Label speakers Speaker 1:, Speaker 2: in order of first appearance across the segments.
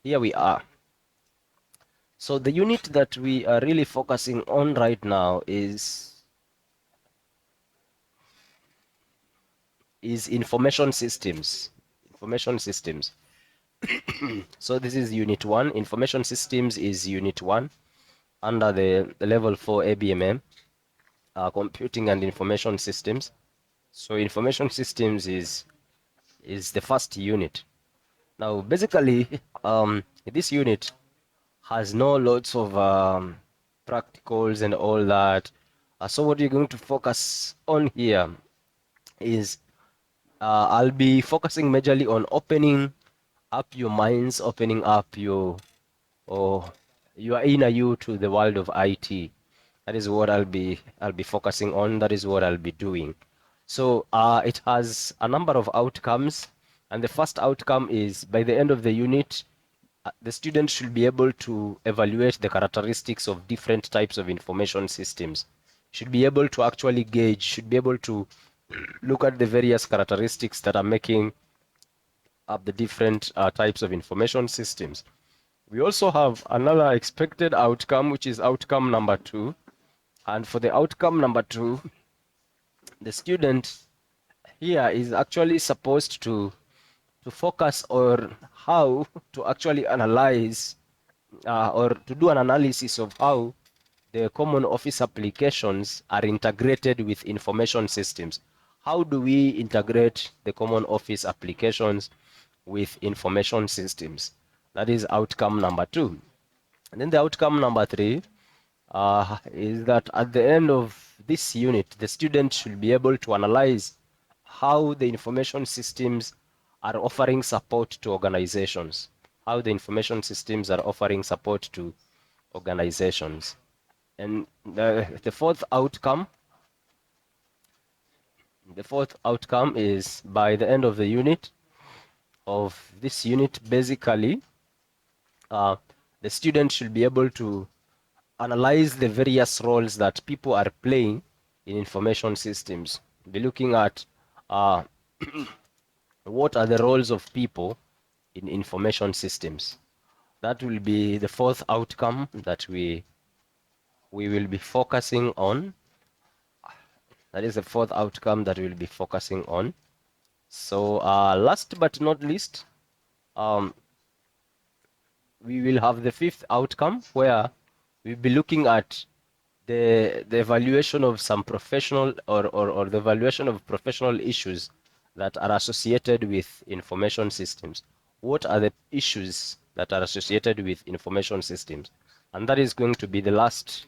Speaker 1: Here we are. So the unit that we are really focusing on right now is information systems. Information systems. So this is unit 1. Information systems is unit 1 under the level 4 ABMM, computing and information systems. So information systems is the first unit. Now basically this unit has no lots of practicals and all that. So what you're going to focus on here is I'll be focusing majorly on opening up your minds, opening up or your inner you to the world of IT. That is what I'll be focusing on. That is what I'll be doing. So it has a number of outcomes, and the first outcome is by the end of the unit, the student should be able to evaluate the characteristics of different types of information systems. Should be able to actually gauge, should be able to look at the various characteristics that are making up the different types of information systems. We also have another expected outcome, which is outcome number 2. And for the outcome number 2, the student here is actually supposed to focus on how to actually analyze or to do an analysis of how the common office applications are integrated with information systems. How do we integrate the common office applications with information systems? That is outcome number 2. And then the outcome number 3 is that at the end of this unit, the student should be able to analyze how the information systems are offering support to organizations, how the information systems are offering support to organizations. And the fourth outcome is by the end of the unit, of this unit, basically, the student should be able to analyze the various roles that people are playing in information systems. Be looking at uh, what are the roles of people in information systems. That will be the fourth outcome that we will be focusing on. That is the fourth outcome that we'll be focusing on. So last but not least, um, we will have the fifth outcome where we'll be looking at the evaluation of some professional or the evaluation of professional issues that are associated with information systems. What are the issues that are associated with information systems? And that is going to be the last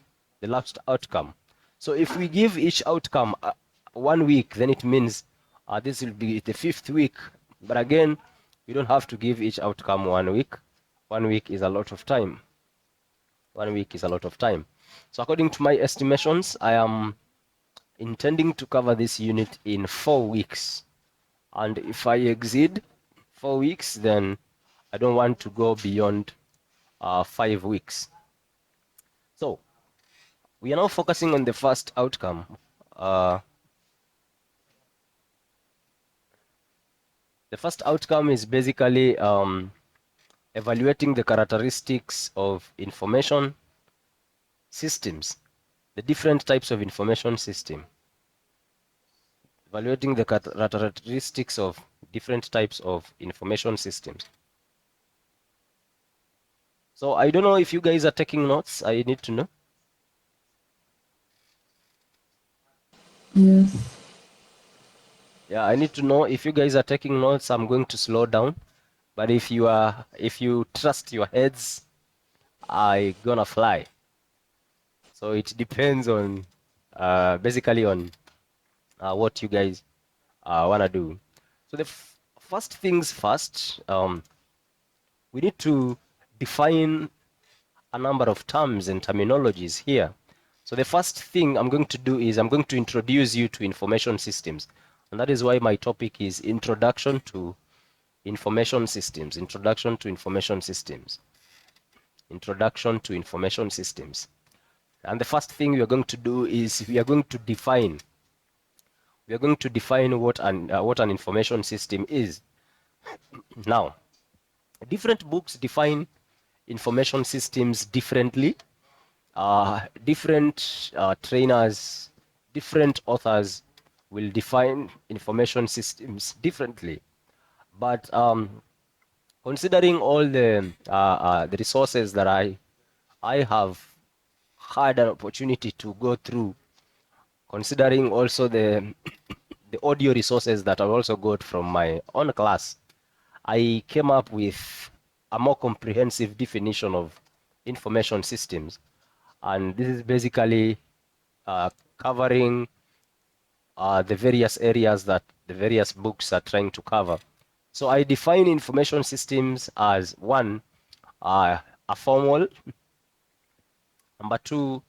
Speaker 1: outcome. So if we give each outcome 1 week, then it means this will be the 5th week. But again, we don't have to give each outcome 1 week. 1 week is a lot of time. 1 week is a lot of time. So according to my estimations, I am intending to cover this unit in 4 weeks. And if I exceed 4 weeks, then I don't want to go beyond 5 weeks. So we are now focusing on the first outcome. The first outcome is basically evaluating the characteristics of information systems, the different types of information system. Evaluating the characteristics of different types of information systems. So I don't know if you guys are taking notes. I need to know.
Speaker 2: Yes.
Speaker 1: Yeah, I need to know if you guys are taking notes. I'm going to slow down. But if you trust your heads, I gonna fly. So it depends on basically on what you guys wanna do. So the first things first, we need to define a number of terms and terminologies here. So the first thing I'm going to do is I'm going to introduce you to information systems. And that is why my topic is Introduction to Information Systems. Introduction to Information Systems. Introduction to Information Systems. And the first thing we are going to do is we are going to define what an information system is. Now, Different books define information systems differently. Different trainers, different authors will define information systems differently. But considering all the resources that I have had an opportunity to go through, considering also the audio resources that I also got from my own class, I came up with a more comprehensive definition of information systems. And this is basically covering the various areas that the various books are trying to cover. So I define information systems as one, a formal, number two,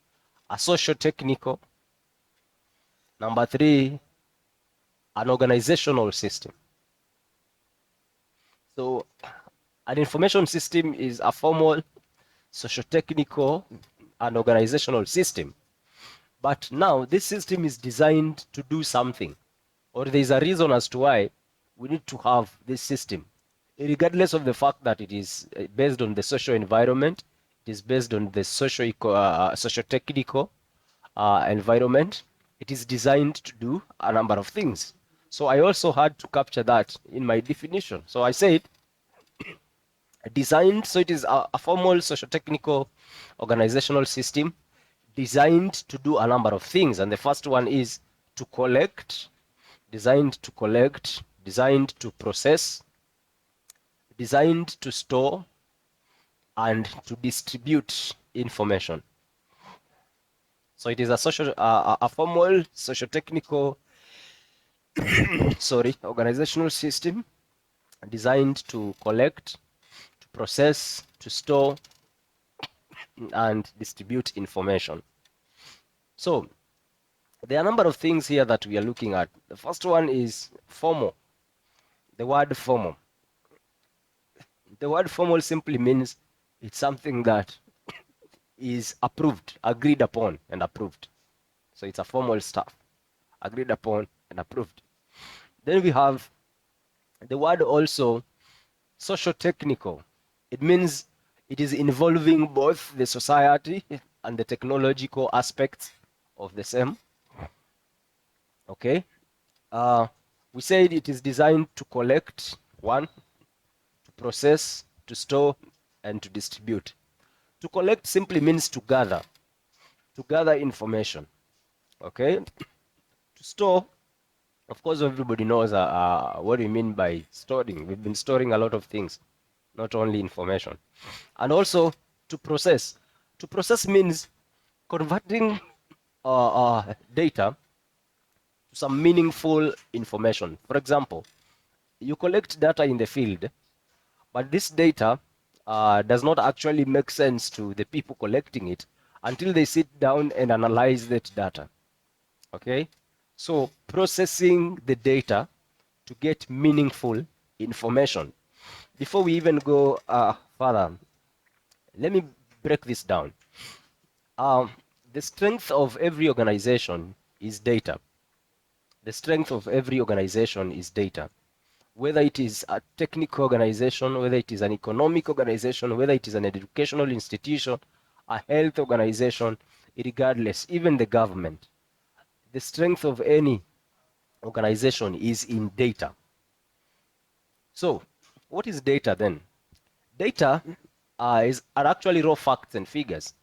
Speaker 1: a socio-technical, number three, an organizational system. So an information system is a formal, socio-technical, and organizational system. But now this system is designed to do something, or there's a reason as to why we need to have this system, regardless of the fact that it is based on the social environment, it is based on the socio-technical environment. It is designed to do a number of things. So I also had to capture that in my definition. So I said designed, so it is a formal socio-technical organizational system designed to do a number of things. And the first one is to collect, designed to collect, designed to process, designed to store, and to distribute information. So it is a formal socio-technical organizational system designed to collect, to process, to store, and distribute information. So there are a number of things here that we are looking at. The first one is formal. The word formal. The word formal simply means it's something that is approved, agreed upon, and approved. So it's a formal stuff, agreed upon and approved. Then we have the word also socio-technical. It means it is involving both the society and the technological aspects of the same. Okay. We said it is designed to collect, one, to process, to store, and to distribute. To collect simply means to gather information. Okay. To store, of course, everybody knows what we mean by storing. We've been storing a lot of things, not only information. And also to process. To process means converting data to some meaningful information. For example, you collect data in the field, but this data does not actually make sense to the people collecting it until they sit down and analyze that data. Okay? So processing the data to get meaningful information. Before we even go further, let me break this down. The strength of every organization is data. The strength of every organization is data. Whether it is a technical organization, whether it is an economic organization, whether it is an educational institution, a health organization, regardless, even the government, the strength of any organization is in data. So, what is data then? Data are actually raw facts and figures.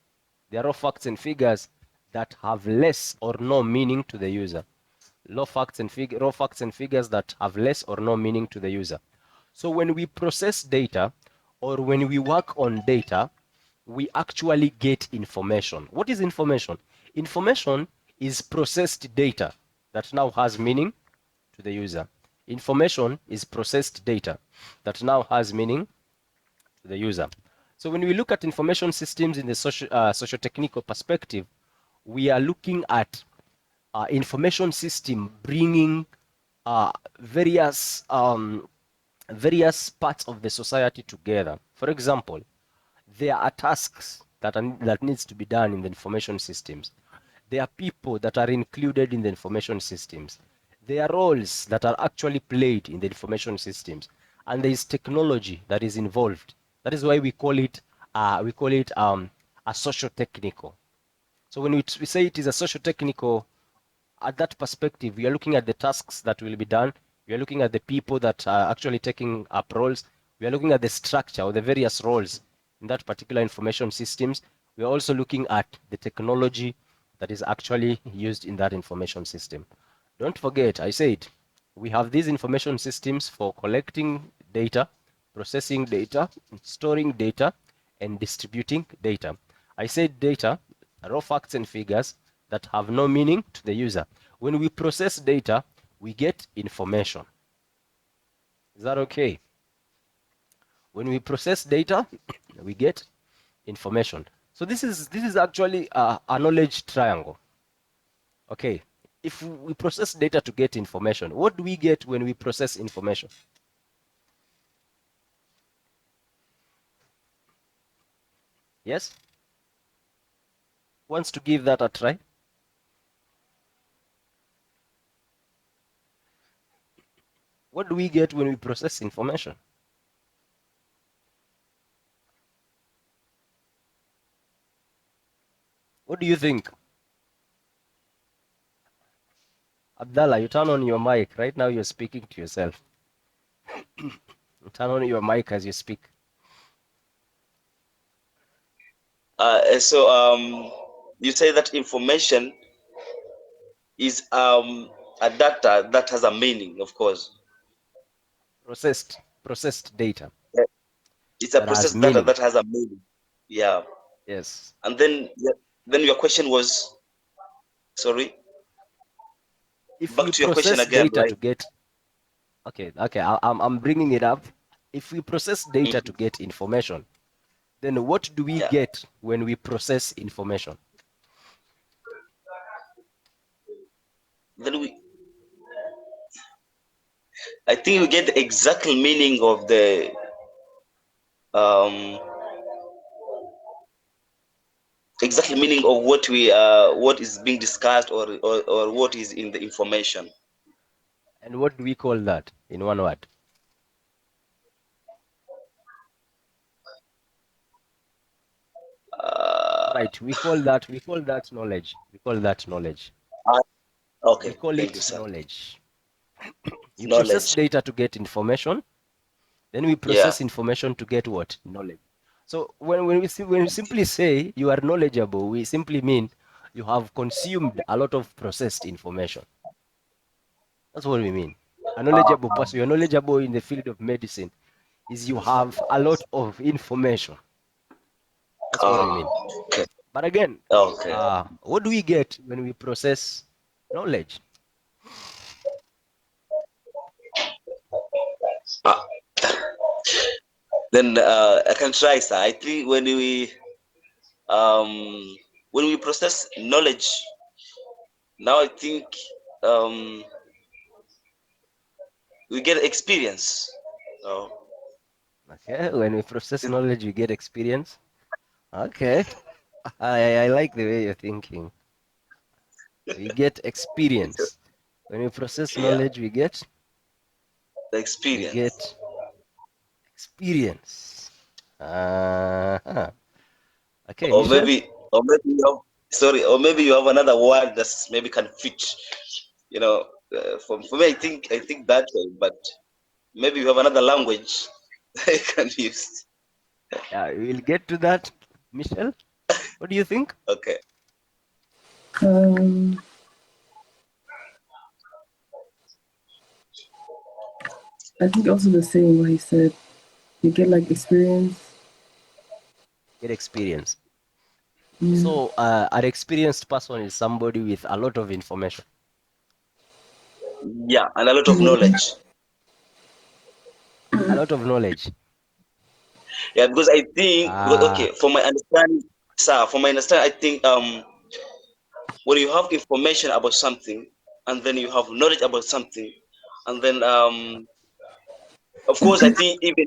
Speaker 1: They are raw facts and figures that have less or no meaning to the user. Raw facts and figures that have less or no meaning to the user. So when we process data or when we work on data, we actually get information. What is information? Information is processed data that now has meaning to the user. Information is processed data that now has meaning to the user. So when we look at information systems in the socio-technical perspective, we are looking at information system bringing various parts of the society together. For example, there are tasks that needs to be done in the information systems. There are people that are included in the information systems. There are roles that are actually played in the information systems. and there is technology that is involved. That is why we call it a socio-technical. So when we say it is a socio-technical, at that perspective, we are looking at the tasks that will be done. We are looking at the people that are actually taking up roles. We are looking at the structure or the various roles in that particular information systems. We are also looking at the technology that is actually used in that information system. Don't forget, I said, we have these information systems for collecting data, processing data, storing data, and distributing data. I said data, raw facts and figures that have no meaning to the user. When we process data, we get information. Is that okay? When we process data, we get information. So this is actually a knowledge triangle. Okay. If we process data to get information, what do we get when we process information? Yes? Wants to give that a try? What do we get when we process information? What do you think? Abdallah, you turn on your mic. Right now you're speaking to yourself. Turn on your mic as you speak.
Speaker 2: You say that information is a data that has a meaning, of course.
Speaker 1: Processed data.
Speaker 2: It's a
Speaker 1: That has
Speaker 2: processed data
Speaker 1: meaning.
Speaker 2: that has a meaning. Yeah.
Speaker 1: Yes.
Speaker 2: And then your question was, sorry,
Speaker 1: If
Speaker 2: back
Speaker 1: we
Speaker 2: to your question
Speaker 1: process
Speaker 2: again,
Speaker 1: data
Speaker 2: right?
Speaker 1: to get, okay, I'm bringing it up. If we process data to
Speaker 2: Mhm.
Speaker 1: get information, then what do we
Speaker 2: Yeah.
Speaker 1: get when we process information?
Speaker 2: Then I think we get the exact meaning of the um, exactly meaning of what is being discussed, or what is in the information.
Speaker 1: And what do we call that in one word?
Speaker 2: Uh,
Speaker 1: Right, we call that knowledge. We call that knowledge. We
Speaker 2: okay,
Speaker 1: call
Speaker 2: thank you,
Speaker 1: it
Speaker 2: sir.
Speaker 1: knowledge. You process
Speaker 2: Knowledge.
Speaker 1: data to get information, then we
Speaker 2: Yeah.
Speaker 1: process information to get what? Knowledge. So when we simply say you are knowledgeable, we simply mean you have consumed a lot of processed information. That's what we mean. A knowledgeable person, you're knowledgeable in the field of medicine, is you have a lot of information. That's what we mean.
Speaker 2: Okay.
Speaker 1: But again,
Speaker 2: Okay.
Speaker 1: what do we get when we process knowledge?
Speaker 2: Uh, then I can try, sir. I think um, when we process knowledge, now I think um, we get experience. Oh,
Speaker 1: Okay, when we process knowledge, we get experience. Okay, I like the way you're thinking. We get experience. When we process
Speaker 2: yeah,
Speaker 1: knowledge,
Speaker 2: the
Speaker 1: we
Speaker 2: experience.
Speaker 1: get experience. Uh-huh. Okay,
Speaker 2: Or
Speaker 1: Michelle.
Speaker 2: maybe you have, sorry, or maybe you have another word that's maybe can fit. You know, for me, I think that way. But maybe you have another language I can use.
Speaker 1: Yeah, we'll get to that. Michelle, what do you think?
Speaker 2: Okay.
Speaker 3: Um, I think also the same what he said. You get like experience.
Speaker 1: Get experience.
Speaker 3: Yeah.
Speaker 1: So, an experienced person is somebody with a lot of information,
Speaker 2: Yeah, and a lot of
Speaker 3: Yeah.
Speaker 2: knowledge.
Speaker 1: a lot of knowledge.
Speaker 2: Yeah, because I think,
Speaker 1: Ah,
Speaker 2: okay, for my understanding, sir, for my understanding, I think when you have information about something, and then you have knowledge about something, and then of course, I think even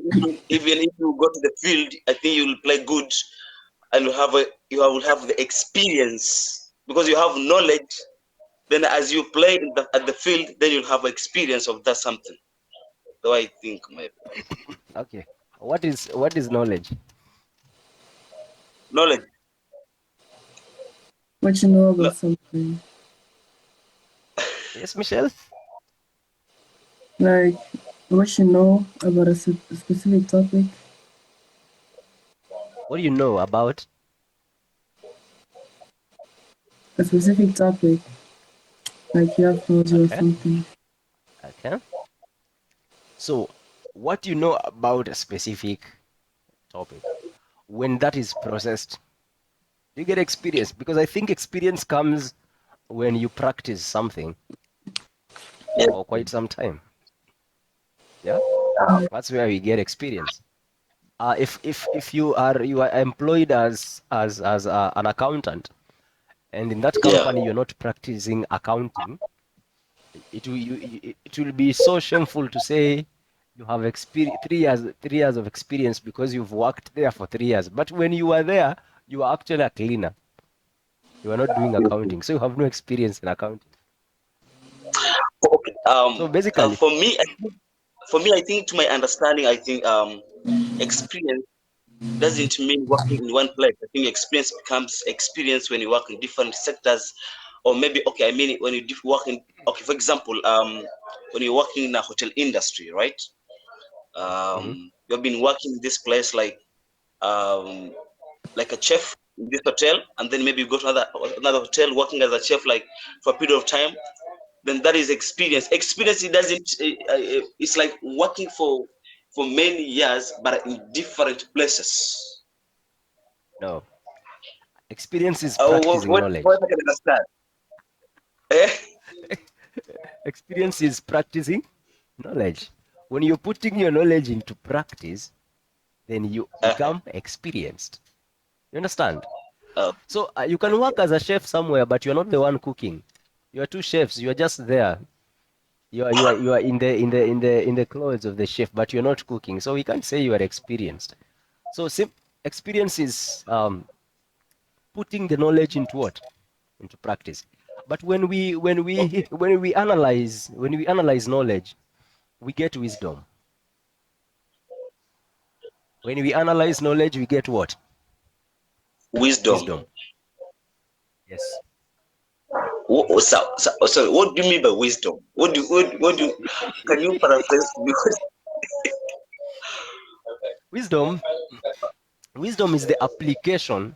Speaker 2: if you go to the field, I think you will play good, and will have the experience because you have knowledge. Then as you play at the field, then you'll have experience of that something. the way I think, maybe.
Speaker 1: Okay. What is knowledge?
Speaker 2: Knowledge.
Speaker 3: What you know
Speaker 2: No,
Speaker 3: about something.
Speaker 1: Yes, Michelle?
Speaker 3: Like, what you know about a specific topic.
Speaker 1: What do you know about?
Speaker 3: A specific topic. Like, you have knowledge about
Speaker 1: Okay.
Speaker 3: something.
Speaker 1: Okay. So, what do you know about a specific topic? When that is processed, you get experience, because I think experience comes when you practice something
Speaker 2: yeah.
Speaker 1: for quite some time. Yeah, that's where we get experience. If you are employed as an accountant, and in that
Speaker 2: Yeah.
Speaker 1: company you're not practicing accounting, it will be so shameful to say you have 3 years of experience because you've worked there for 3 years. But when you were there, you were actually a cleaner. You are not doing accounting, so you have no experience in accounting.
Speaker 2: Okay.
Speaker 1: So basically,
Speaker 2: For me, I think, to my understanding, I think experience doesn't mean working in one place. I think experience becomes experience when you work in different sectors, or maybe, okay, I mean when you work in, okay, for example, when you're working in a hotel industry, right?
Speaker 1: mhm,
Speaker 2: You've been working in this place um, like a chef in this hotel, and then maybe you go to another hotel working as a chef, like for a period of time. Then that is experience. Experience, it doesn't. It's like working for many years, but in different places.
Speaker 1: no, experience is
Speaker 2: What,
Speaker 1: practicing
Speaker 2: what
Speaker 1: knowledge.
Speaker 2: I can understand. Eh?
Speaker 1: Experience is practicing knowledge. When you're putting your knowledge into practice, then you
Speaker 2: Uh-huh.
Speaker 1: become experienced. You understand?
Speaker 2: Uh,
Speaker 1: So you can work as a chef somewhere, but you're not the one cooking. You are two chefs. You are just there. You are in the clothes of the chef, but you're not cooking. So we can't say you are experienced. So experience is putting the knowledge into what? Into practice. But
Speaker 2: okay.
Speaker 1: when we analyze knowledge, we get wisdom. When we analyze knowledge, we get what?
Speaker 2: Wisdom.
Speaker 1: Wisdom. Yes.
Speaker 2: So what do you mean by wisdom? Can you paraphrase? Because
Speaker 1: Wisdom wisdom is the application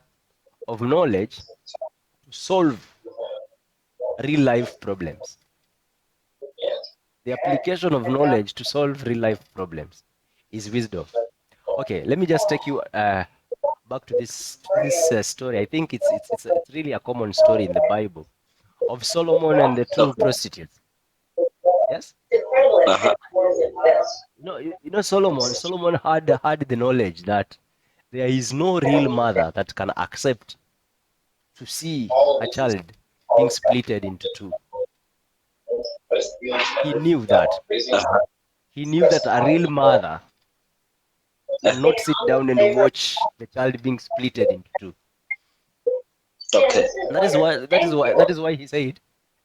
Speaker 1: of knowledge to solve real life problems. The application of knowledge to solve real life problems is wisdom. Okay, let me just take you back to this story. I think it's really a common story in the Bible of Solomon and the two
Speaker 2: okay.
Speaker 1: prostitutes. Yes,
Speaker 2: Uh-huh.
Speaker 1: Solomon had the knowledge that there is no real mother that can accept to see her child being splitted into two. He knew that.
Speaker 2: Uh-huh.
Speaker 1: He knew that a real mother cannot sit down and watch the child being splitted into two.
Speaker 2: Okay.
Speaker 1: And that is why he said,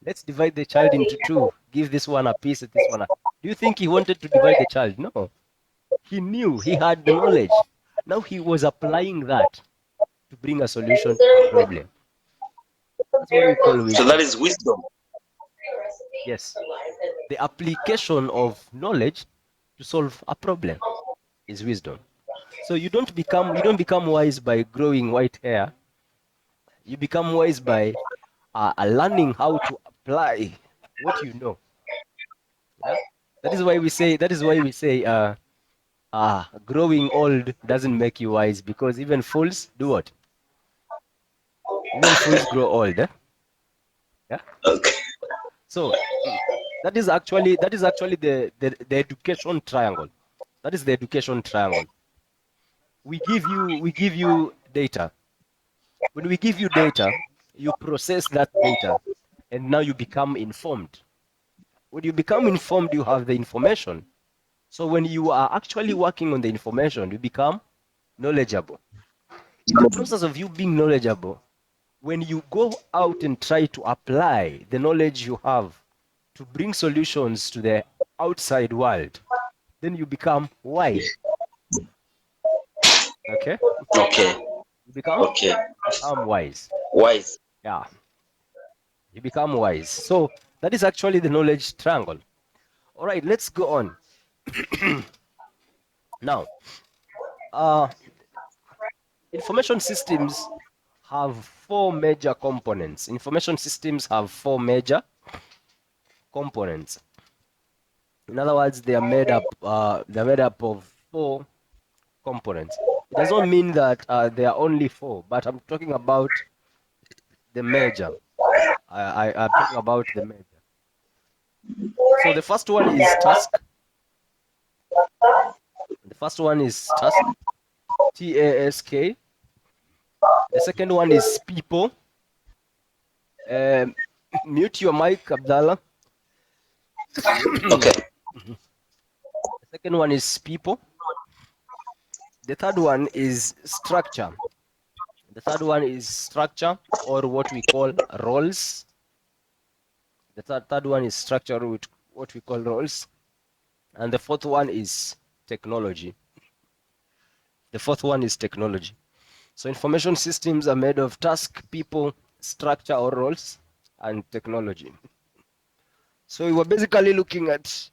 Speaker 1: let's divide the child into two. Give this one a piece, this one a. Do you think he wanted to divide the child? No. He knew, he had the knowledge. Now he was applying that to bring a solution to a problem. That's what we call
Speaker 2: So that
Speaker 1: wisdom.
Speaker 2: is wisdom.
Speaker 1: Yes. The application of knowledge to solve a problem is wisdom. So you don't become wise by growing white hair. You become wise by learning how to apply what you know. Yeah. That is why we say growing old doesn't make you wise, because even fools do what? Even fools grow old. Yeah.
Speaker 2: Okay.
Speaker 1: So that is actually the education triangle. That is the education triangle. We give you data. When we give you data, you process that data, and now you become informed. When you become informed, you have the information. So when you are actually working on the information, you become knowledgeable. In the process of you being knowledgeable, when you go out and try to apply the knowledge you have to bring solutions to the outside world, then you become wise. Okay?
Speaker 2: Okay.
Speaker 1: You become
Speaker 2: Okay.
Speaker 1: wise.
Speaker 2: Wise.
Speaker 1: Yeah. You become wise. So that is actually the knowledge triangle. All right, let's go on. Now, information systems have four major components. Information systems have four major components. In other words, they are made up. They're made up of four components. It does not mean that there are only four, but I'm talking about the major. I'm talking about the major. So the first one is task. The first one is task. TASK. The second one is people. Mute your mic, Abdallah.
Speaker 2: Okay.
Speaker 1: The second one is people. The third one is structure. The third one is structure, or what we call roles. The third one is structure, with what we call roles. And the fourth one is technology. The fourth one is technology. So information systems are made of task, people, structure or roles, and technology. So we were basically looking at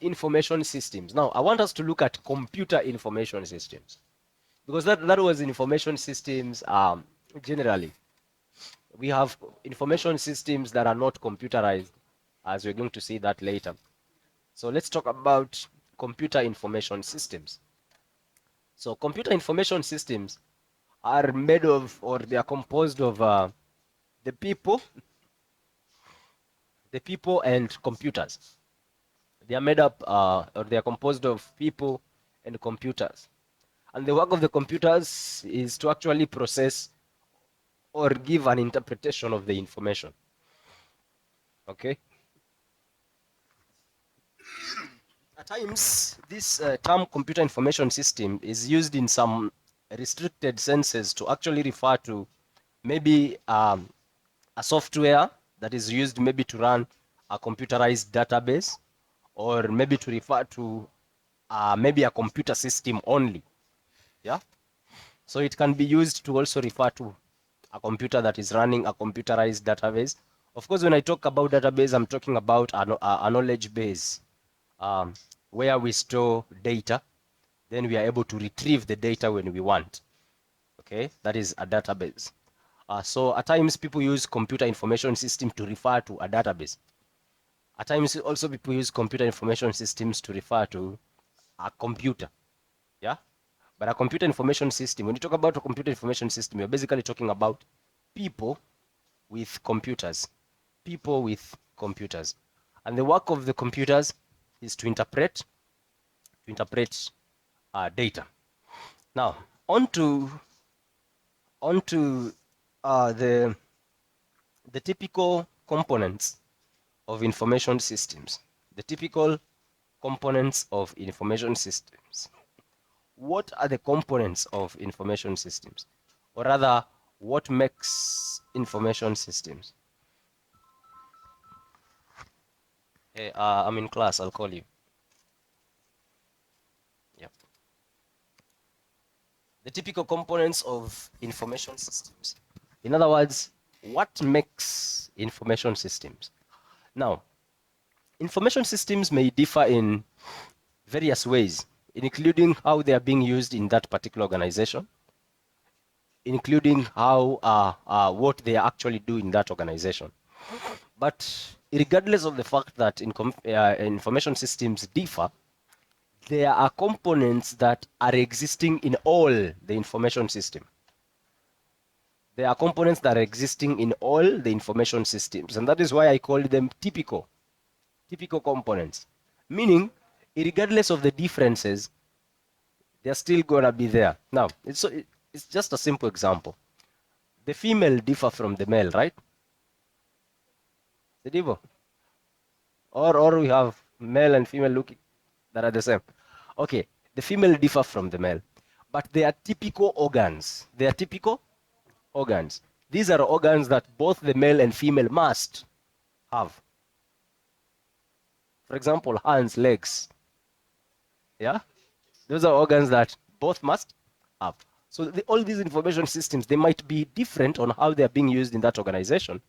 Speaker 1: information systems. Now I want us to look at computer information systems, because that was information systems generally. We have information systems that are not computerized, as we're going to see that later. So let's talk about computer information systems. So computer information systems are made of, or they are composed of the people and computers. They are made up, or they are composed of people and computers. And the work of the computers is to actually process or give an interpretation of the information. Okay. At times, this term computer information system is used in some restricted senses to actually refer to maybe a software that is used maybe to run a computerized database, or maybe to refer to maybe a computer system only. Yeah. So it can be used to also refer to a computer that is running a computerized database. Of course, when I talk about database, I'm talking about a knowledge base, where we store data, then we are able to retrieve the data when we want. Okay, that is a database. So at times people use computer information system to refer to a database. At times also people use computer information systems to refer to a computer. Yeah. But a computer information system, when you talk about a computer information system, you're basically talking about people with computers. People with computers. And the work of the computers is to interpret data. Now, on to the typical components of information systems. The typical components of information systems. What are the components of information systems? Or rather, what makes information systems? Hey, I'm in class, I'll call you. Yep. The typical components of information systems. In other words, what makes information systems? Now, information systems may differ in various ways, including how they are being used in that particular organization, including how what they are actually doing in that organization. But regardless of the fact that information systems differ, there are components that are existing in all the information system. There are components that are existing in all the information systems, and that is why I call them typical components. Meaning, regardless of the differences, they're still gonna be there. Now, it's just a simple example. The female differ from the male, right? The differ. Or we have male and female looking that are the same. Okay, the female differ from the male, but they are typical organs. They are typical organs. These are organs that both the male and female must have. For example, hands, legs. Yeah, those are organs that both must have. So all these information systems, they might be different on how they are being used in that organization,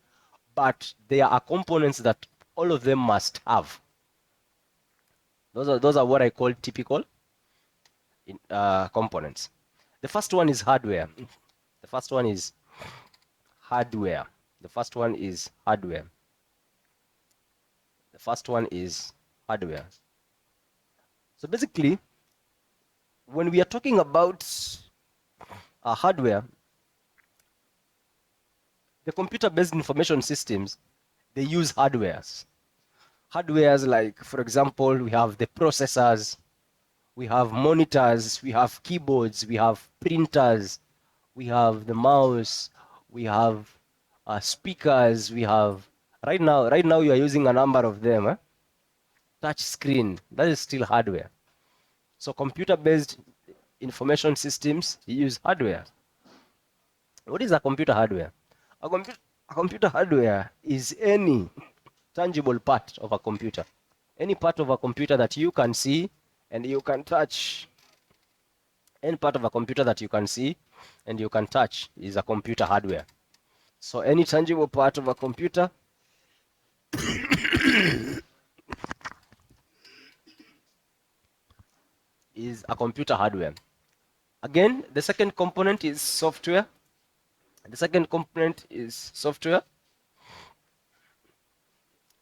Speaker 1: but there are components that all of them must have. Those are what I call typical components. The first one is hardware. The first one is hardware. The first one is hardware. The first one is hardware. So basically, when we are talking about hardware, the computer-based information systems, they use hardwares. Hardwares like, for example, we have the processors, we have monitors, we have keyboards, we have printers, we have the mouse, we have speakers, we have right now you are using a number of them. Touch screen, that is still hardware. So computer-based information systems use hardware. What is a computer hardware? A computer hardware is any tangible part of a computer. Any part of a computer that you can see and you can touch. Any part of a computer that you can see and you can touch is a computer hardware. So any tangible part of a computer is a computer hardware. Again, the second component is software. The second component is software.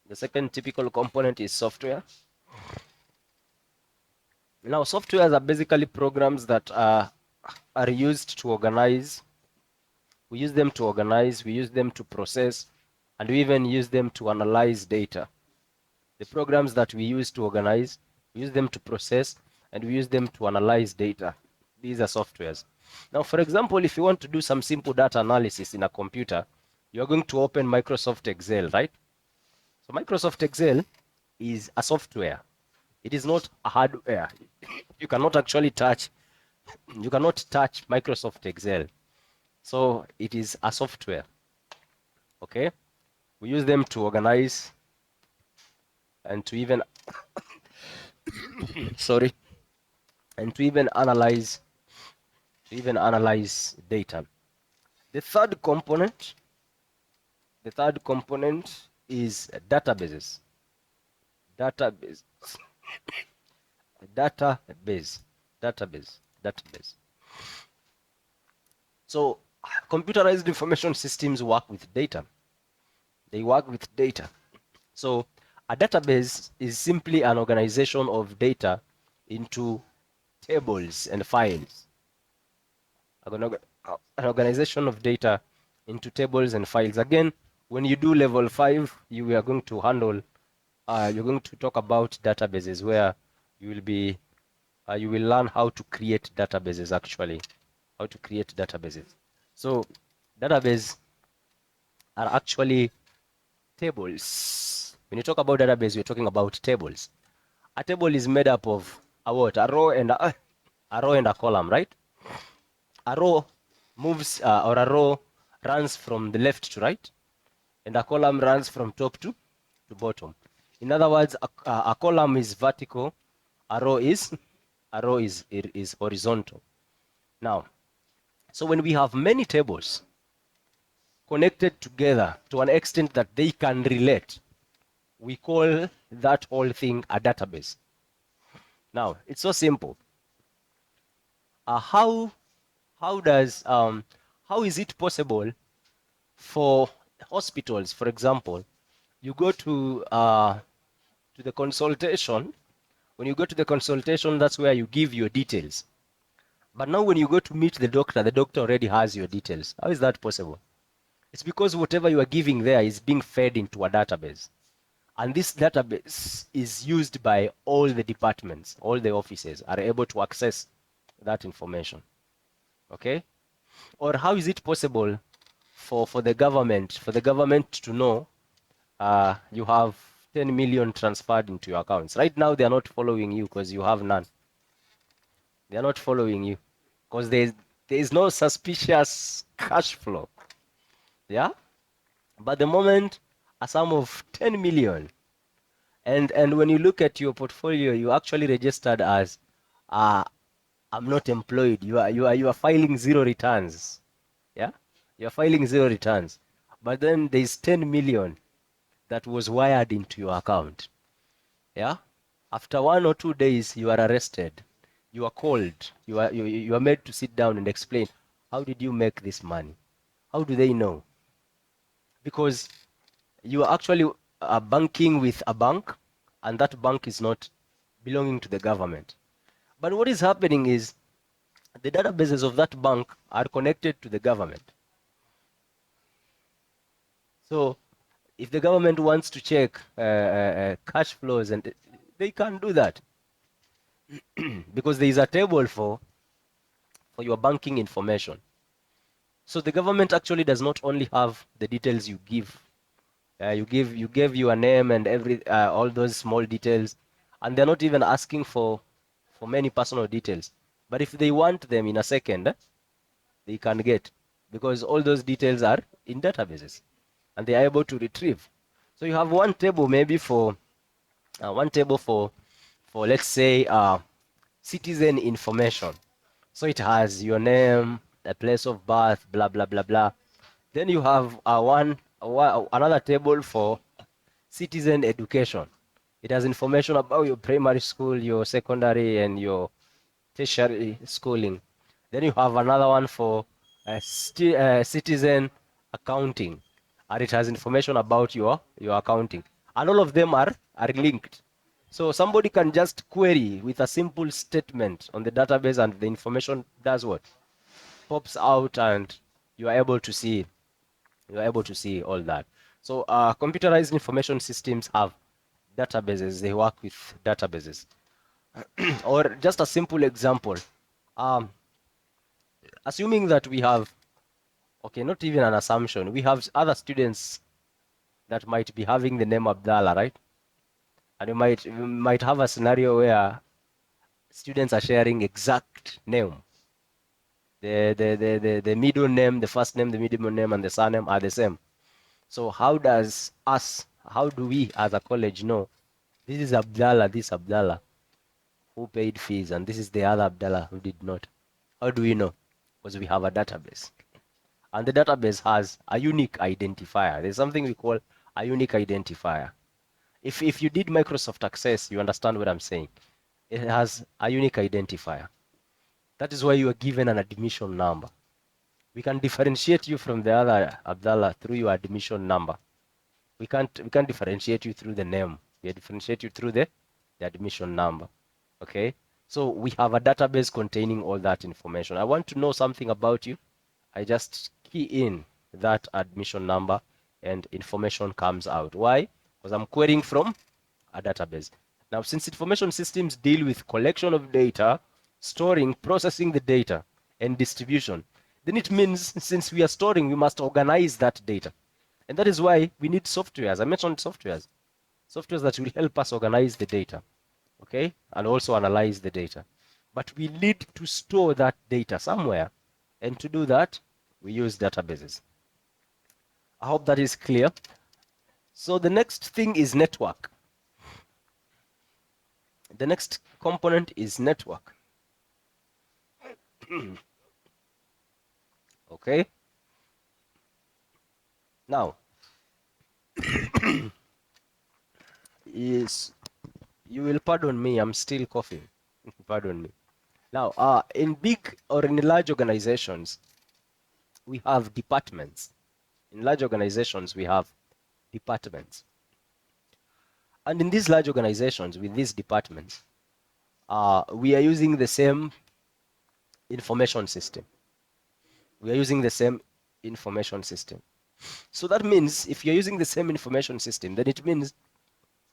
Speaker 1: The second typical component is software. Now, softwares are basically programs that are used to organize. We use them to organize, we use them to process, and we even use them to analyze data. The programs that we use to organize, we use them to process, and we use them to analyze data. These are softwares. Now, for example, if you want to do some simple data analysis in a computer, you're going to open Microsoft Excel, right? So Microsoft Excel is a software. It is not a hardware. You cannot actually touch, you cannot touch Microsoft Excel. So it is a software. Okay? We use them to organize and to even sorry, and to even analyze data. The third component is databases. Database. Database. So computerized information systems work with data. They work with data. So a database is simply an organization of data into tables and files. An organization of data into tables and files. Again, when you do level 5, you are going to handle, you're going to talk about databases where you will be, you will learn how to create databases actually, how to create databases. So databases are actually tables. When you talk about database, we're talking about tables. A table is made up of a what? A row and a column, right? A row moves or a row runs from the left to right, and a column runs from top to bottom. In other words, a column is vertical, a row is horizontal. Now, so when we have many tables connected together to an extent that they can relate, we call that whole thing a database. Now, it's so simple. How is it possible for hospitals, for example, you go to the consultation. When you go to the consultation, that's where you give your details. But now when you go to meet the doctor already has your details. How is that possible? It's because whatever you are giving there is being fed into a database. And this database is used by all the departments, all the offices are able to access that information. Okay? Or how is it possible for the government to know you have 10 million transferred into your accounts? Right now they are not following you because you have none. They are not following you because there is no suspicious cash flow. Yeah? But the moment a sum of 10 million And when you look at your portfolio, you actually registered as I'm not employed. You are filing zero returns. Yeah, you're filing zero returns. But then there's 10 million that was wired into your account. Yeah, after 1 or 2 days, you are arrested. You are called. You are made to sit down and explain how did you make this money. How do they know? Because you are actually banking with a bank, and that bank is not belonging to the government. But what is happening is the databases of that bank are connected to the government. So if the government wants to check cash flows, and they can do that because there is a table for your banking information. So the government actually does not only have the details you give. You gave your name and all those small details, and they're not even asking for many personal details. But if they want them in a second, they can get, because all those details are in databases and they are able to retrieve. So you have one table maybe for let's say citizen information. So it has your name, a place of birth, blah blah blah blah. Then you have another table for citizen education. It has information about your primary school, your secondary, and your tertiary schooling. Then you have another one for citizen accounting, and it has information about your accounting. And all of them are linked. So somebody can just query with a simple statement on the database, and the information does what? Pops out, and you are able to see all that. So computerized information systems have databases. They work with databases. Or just a simple example, um, assuming that we have, okay, not even an assumption, we have other students that might be having the name Abdallah, right? And we might have a scenario where students are sharing exact name. The middle name, the first name, the middle name, and the surname are the same. So how do we as a college know this is Abdallah, this Abdallah who paid fees, and this is the other Abdallah who did not? How do we know? Because we have a database. And the database has a unique identifier. There's something we call a unique identifier. If you did Microsoft Access, you understand what I'm saying. It has a unique identifier. That is why you are given an admission number. We can differentiate you from the other Abdallah through your admission number. We can't differentiate you through the name. We differentiate you through the admission number. Okay? So we have a database containing all that information. I want to know something about you. I just key in that admission number and information comes out. Why? Because I'm querying from a database. Now, since information systems deal with collection of data, storing, processing the data, and distribution, then it means since we are storing, we must organize that data. And that is why we need softwares. I mentioned softwares that will help us organize the data, okay, and also analyze the data. But we need to store that data somewhere, and to do that, we use databases. I hope that is clear. So the next thing is network. The next component is network. Okay. Now, is you will pardon me, I'm still coughing. Pardon me. Now, in big or in large organizations, we have departments. In large organizations, we have departments. And in these large organizations, with these departments, we are using the same information system. We are using the same information system. So that means if you're using the same information system, then it means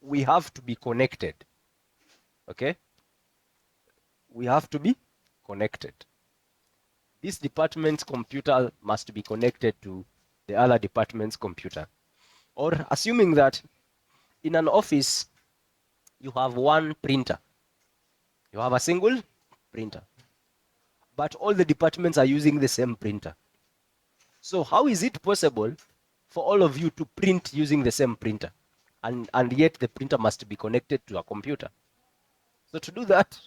Speaker 1: we have to be connected. Okay? We have to be connected. This department's computer must be connected to the other department's computer. Or assuming that in an office, you have one printer. You have a single printer. But all the departments are using the same printer. So how is it possible for all of you to print using the same printer? and yet the printer must be connected to a computer. So to do that,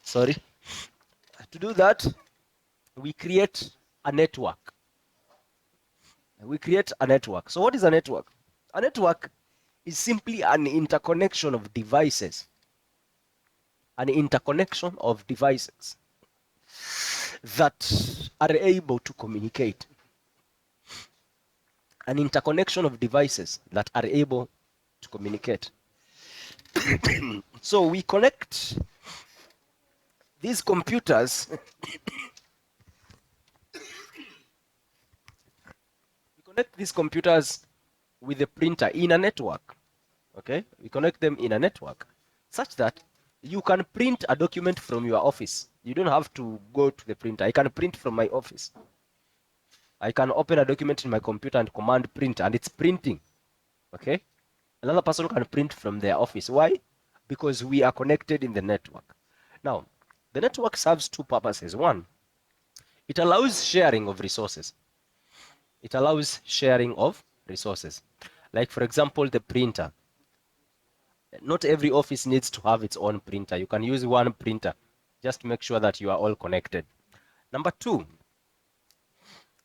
Speaker 1: sorry, to do that, we create a network. We create a network. So what is a network? A network is simply an interconnection of devices. An interconnection of devices that are able to communicate. An interconnection of devices that are able to communicate. So we connect these computers we connect these computers with the printer in a network. Okay, we connect them in a network such that you can print a document from your office. You don't have to go to the printer. I can print from my office. I can open a document in my computer and command print, and it's printing. Okay, another person can print from their office. Why? Because we are connected in the network. Now, the network serves two purposes. One, it allows sharing of resources. It allows sharing of resources. Like, for example, the printer. Not every office needs to have its own printer. You can use one printer. Just make sure that you are all connected. Number two,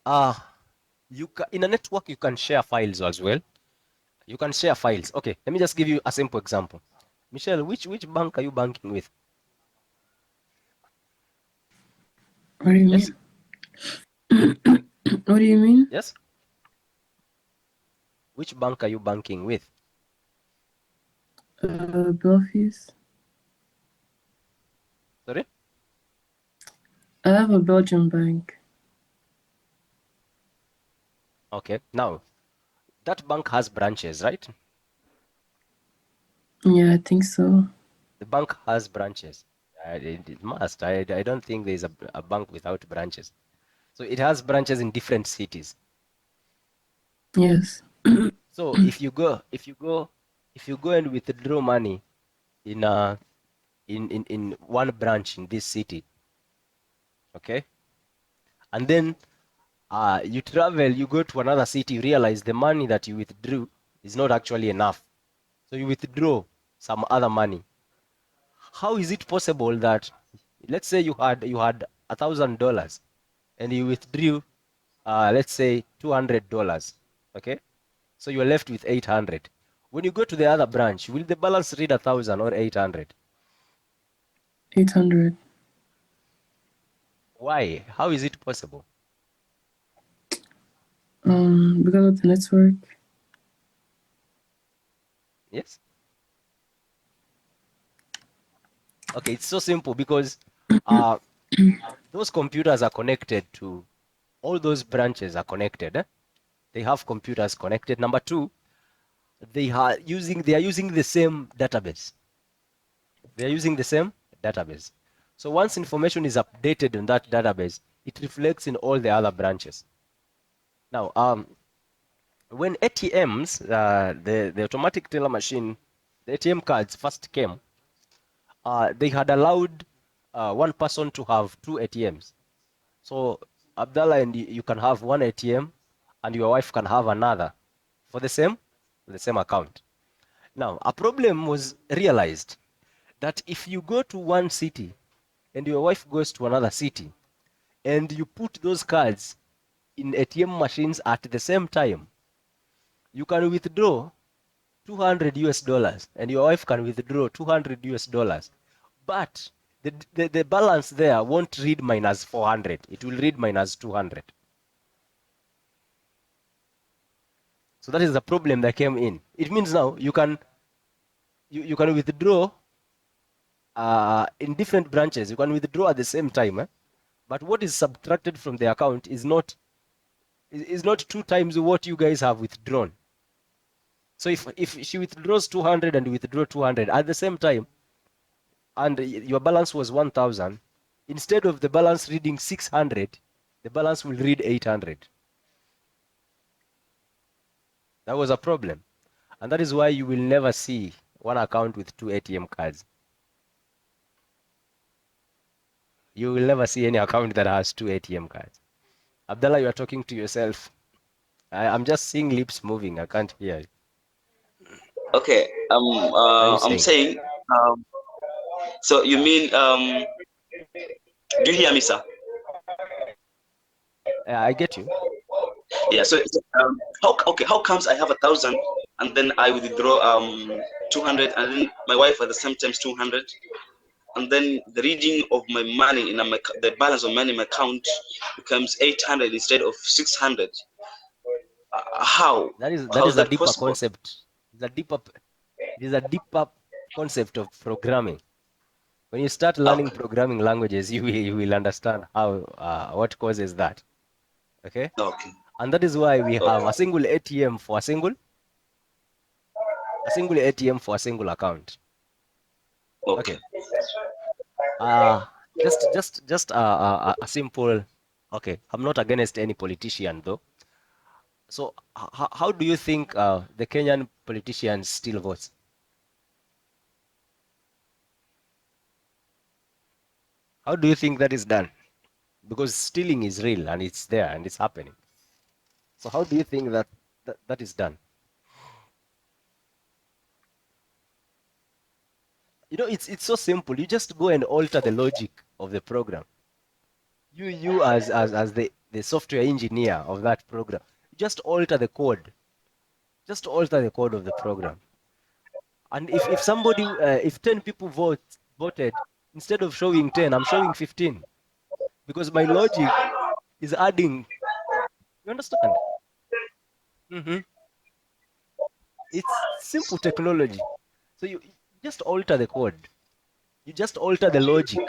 Speaker 1: in a network, you can share files as well. You can share files. Okay, let me just give you a simple example. Michelle, which bank are you banking with?
Speaker 3: What do you
Speaker 1: Yes?
Speaker 3: mean? What do you mean?
Speaker 1: Yes? Which bank are you banking with?
Speaker 3: Belfius.
Speaker 1: Sorry?
Speaker 3: I have a Belgian bank.
Speaker 1: Okay, now, that bank has branches, right?
Speaker 3: Yeah, I think so.
Speaker 1: The bank has branches. It must. I don't think there's a bank without branches. So it has branches in different cities.
Speaker 3: Yes.
Speaker 1: So if you go and withdraw money in in one branch in this city, okay, and then you travel, you go to another city, you realize the money that you withdrew is not actually enough, so you withdraw some other money. How is it possible that, let's say you had $1,000 and you withdrew, let's say $200, okay? So you're left with 800. When you go to the other branch, will the balance read 1,000 or 800?
Speaker 3: 800.
Speaker 1: Why? How is it possible?
Speaker 3: Because of the network.
Speaker 1: Yes. Okay, it's so simple because uh, those computers are connected to all those branches are connected. They have computers connected. Number two, they are using the same database. They are using the same database. So once information is updated in that database, it reflects in all the other branches. Now, when ATMs, the automatic teller machine, the ATM cards first came, they had allowed one person to have two ATMs. So Abdallah and you can have one ATM, and your wife can have another for the same account. Now, a problem was realized that if you go to one city and your wife goes to another city and you put those cards in ATM machines at the same time, you can withdraw 200 US dollars and your wife can withdraw 200 US dollars. But the balance there won't read minus 400. It will read minus 200. So that is the problem that came in. It means now you can withdraw in different branches. You can withdraw at the same time, but what is subtracted from the account is not two times what you guys have withdrawn. So if she withdraws 200 and you withdraw 200 at the same time, and your balance was 1,000, instead of the balance reading 600, the balance will read 800. That was a problem, and that is why you will never see one account with two ATM cards. You will never see any account that has two ATM cards. Abdallah, you are talking to yourself. I'm just seeing lips moving. I can't hear you.
Speaker 2: Okay.
Speaker 1: What are you
Speaker 2: I'm
Speaker 1: saying?
Speaker 2: saying. So you mean do you hear me, sir?
Speaker 1: Yeah, I get you.
Speaker 2: Yeah. So how comes I have 1,000 and then I withdraw 200 and then my wife at the same time 200 and then the reading of my money in my the balance of money in my account becomes 800 instead of 600. How?
Speaker 1: That
Speaker 2: How
Speaker 1: is
Speaker 2: is
Speaker 1: a
Speaker 2: that
Speaker 1: deeper
Speaker 2: possible?
Speaker 1: concept. It's a deeper it is a deeper concept of programming. When you start learning
Speaker 2: Okay.
Speaker 1: programming languages, you will understand how what causes that. Okay,
Speaker 2: Okay.
Speaker 1: and that is why we have
Speaker 2: Okay.
Speaker 1: a single ATM for a single ATM for a single account.
Speaker 2: Okay.
Speaker 1: Okay. Uh just a simple. Okay, I'm not against any politician though. So how do you think the Kenyan politicians still vote? How do you think that is done? Because stealing is real and it's there and it's happening. So how do you think that is done? You know, it's so simple. You just go and alter the logic of the program. You as the software engineer of that program, you just alter the code. Just alter the code of the program. And if somebody if 10 people voted, instead of showing 10, I'm showing 15 because my logic is adding. You understand? Hmm. It's simple technology. So you just alter the code. You just alter the logic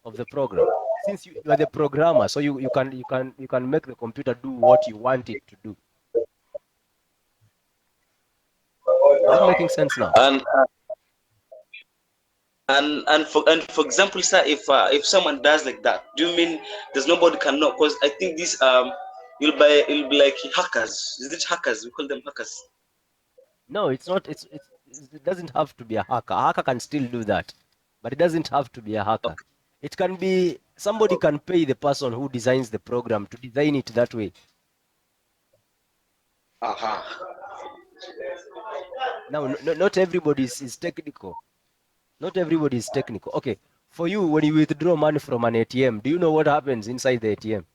Speaker 1: of the program. Since you are the programmer, so you can make the computer do what you want it to do. Is it making sense now?
Speaker 2: And and for example, sir, if someone does like that, do you mean there's nobody can know? Because I think this you'll be like hackers. Is it hackers? We call them hackers.
Speaker 1: No, it's not. It doesn't have to be a hacker. A hacker can still do that, but it doesn't have to be a hacker.
Speaker 2: Okay.
Speaker 1: It can be somebody can pay the person who designs the program to design it that way.
Speaker 2: Aha.
Speaker 1: Now, not everybody is technical. Not everybody is technical. Okay, for you, when you withdraw money from an ATM, do you know what happens inside the ATM?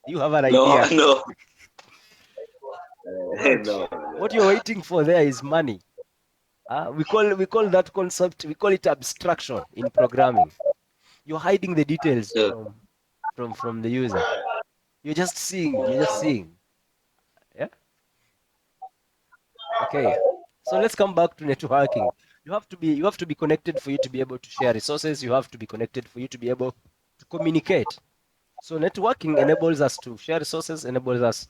Speaker 1: Do you have an
Speaker 2: No,
Speaker 1: idea?
Speaker 2: no,
Speaker 1: What?
Speaker 2: no.
Speaker 1: What you're waiting for there is money. We call that concept, we call it abstraction in programming. You're hiding the details
Speaker 2: Yeah.
Speaker 1: from the user. You're just seeing. Yeah. Okay. So let's come back to networking. You have to be connected for you to be able to share resources. You have to be connected for you to be able to communicate. So networking enables us to share resources, enables us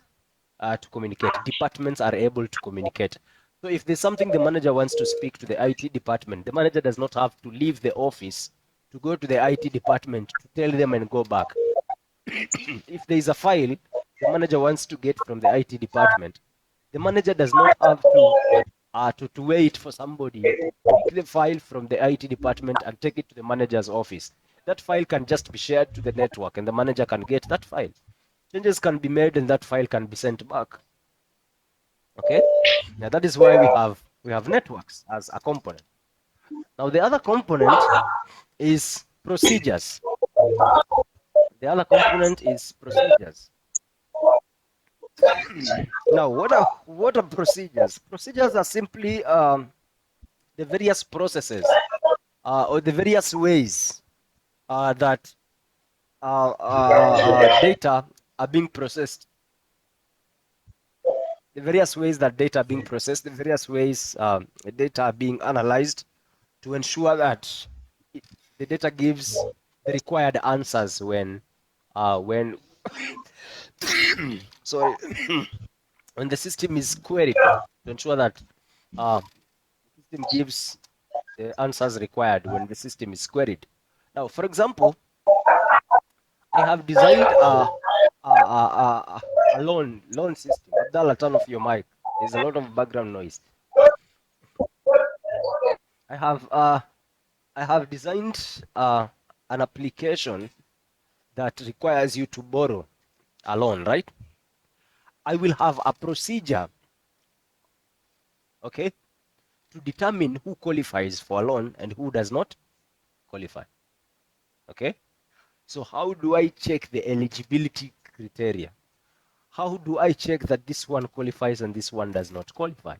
Speaker 1: to communicate. Departments are able to communicate. So if there's something the manager wants to speak to the IT department, the manager does not have to leave the office to go to the IT department to tell them and go back. If there is a file the manager wants to get from the IT department, the manager does not have to wait for somebody to pick the file from the IT department and take it to the manager's office. That file can just be shared to the network and the manager can get that file. Changes can be made and that file can be sent back. Okay? Now that is why we have networks as a component. Now the other component is procedures. The other component is procedures. Now, what are procedures? Procedures are simply the various processes or the various ways that data are being processed. The various ways that data are being processed, the various ways the data are being analyzed to ensure that the data gives the required answers when sorry when the system is queried to ensure that the system gives the answers required when the system is queried. Now, for example, I have designed a loan system. Abdallah, turn off your mic. There's a lot of background noise. I have uh, I have designed an application that requires you to borrow a loan, right? I will have a procedure, okay, to determine who qualifies for a loan and who does not qualify. Okay, so how do I check the eligibility criteria? How do I check that this one qualifies and this one does not qualify?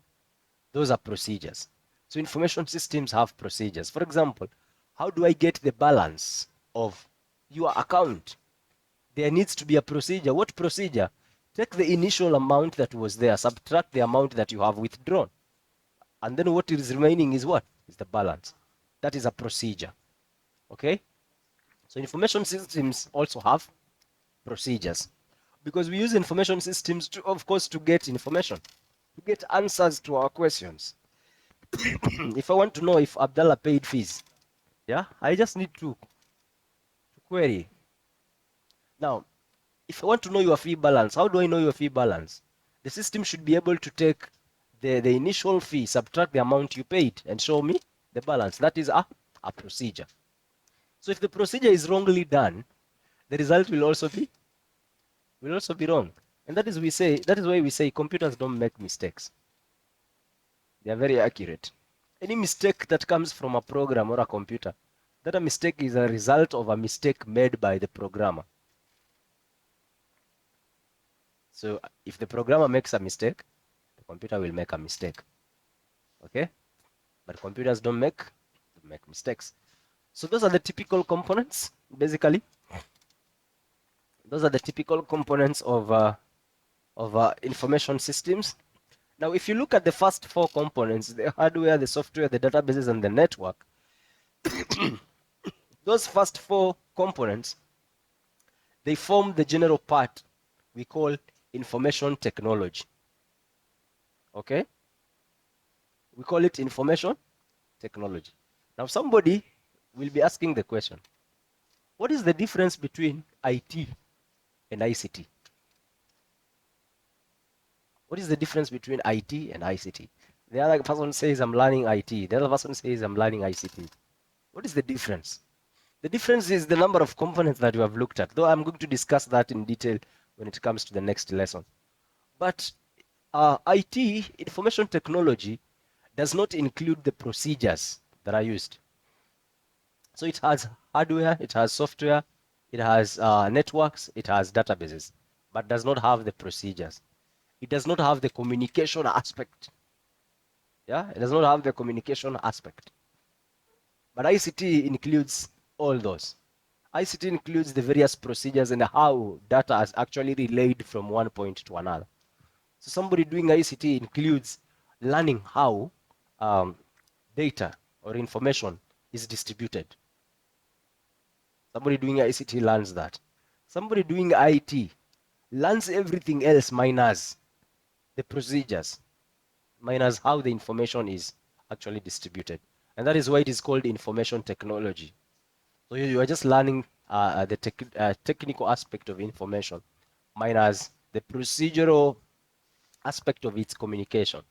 Speaker 1: Those are procedures. So information systems have procedures. For example, how do I get the balance of your account? There needs to be a procedure. What procedure? Take the initial amount that was there, subtract the amount that you have withdrawn, and then what is remaining is what? Is the balance. That is a procedure. Okay? So information systems also have procedures, because we use information systems to, of course, to get information, to get answers to our questions. If I want to know if Abdallah paid fees, yeah, I just need to query. Now, if I want to know your fee balance, how do I know your fee balance? The system should be able to take the initial fee, subtract the amount you paid, and show me the balance. That is a procedure. So if the procedure is wrongly done, the result will also be wrong. And that is why we say computers don't make mistakes. They are very accurate. Any mistake that comes from a program or a computer, that a mistake is a result of a mistake made by the programmer. So if the programmer makes a mistake, the computer will make a mistake. Okay? But computers don't make mistakes. So those are the typical components, basically. Those are the typical components of information systems. Now, if you look at the first four components, the hardware, the software, the databases, and the network, those first four components, they form the general part we call information technology. Okay? We call it information technology. Now, somebody will be asking the question, what is the difference between IT and ICT? What is the difference between IT and ICT? The other person says, I'm learning IT. The other person says, I'm learning ICT. What is the difference? The difference is the number of components that you have looked at, though I'm going to discuss that in detail when it comes to the next lesson. But IT, information technology, does not include the procedures that are used. So it has hardware, it has software, it has networks, it has databases, but does not have the procedures. It does not have the communication aspect. Yeah, it does not have the communication aspect. But ICT includes all those. ICT includes the various procedures and how data is actually relayed from one point to another. So somebody doing ICT includes learning how data or information is distributed. Somebody doing ICT learns that. Somebody doing IT learns everything else minus the procedures, minus how the information is actually distributed. And that is why it is called information technology. So you are just learning the technical aspect of information minus the procedural aspect of its communication.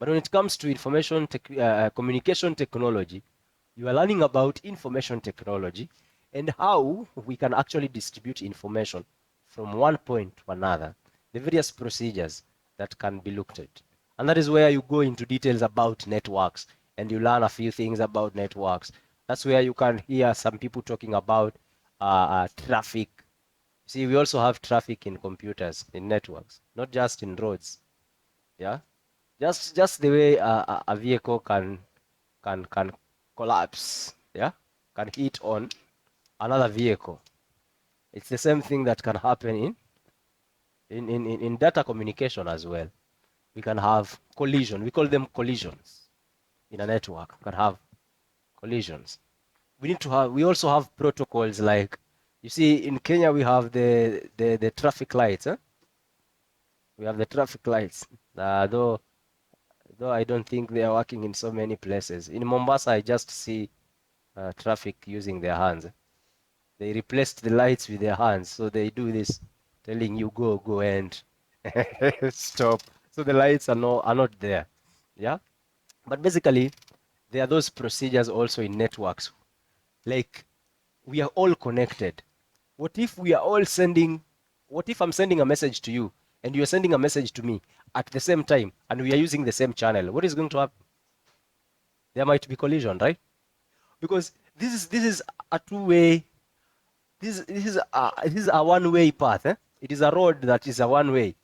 Speaker 1: But when it comes to communication technology, you are learning about information technology and how we can actually distribute information from one point to another, the various procedures that can be looked at. And that is where you go into details about networks and you learn a few things about networks. That's where you can hear some people talking about traffic. See, we also have traffic in computers, in networks, not just in roads. Yeah, just the way a vehicle can collapse. Yeah, can hit on another vehicle. It's the same thing that can happen in data communication as well. We can have collision. We call them collisions in a network. We can have collisions. We also have protocols like, you see, in Kenya we have the traffic lights. We have the traffic lights. Though I don't think they are working in so many places. In Mombasa, I just see traffic using their hands. They replaced the lights with their hands, so they do this, telling you go and stop. So the lights are not there. Yeah, but basically, there are those procedures also in networks. Like, we are all connected. What if we are all sending? What if I'm sending a message to you and you're sending a message to me at the same time, and we are using the same channel, what is going to happen? There might be collision, right? Because this is a two-way. This is a one-way path. It is a road that is a one-way,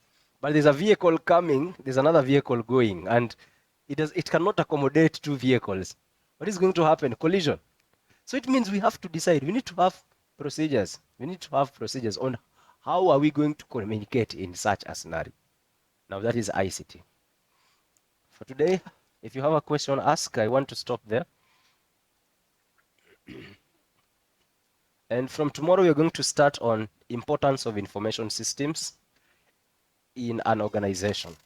Speaker 1: but there's a vehicle coming. There's another vehicle going, and it cannot accommodate two vehicles. What is going to happen? Collision. So it means we have to decide. We need to have procedures. We need to have procedures on how are we going to communicate in such a scenario. Now that is ICT. For today, if you have a question, ask. I want to stop there. And from tomorrow, we're going to start on importance of information systems in an organization.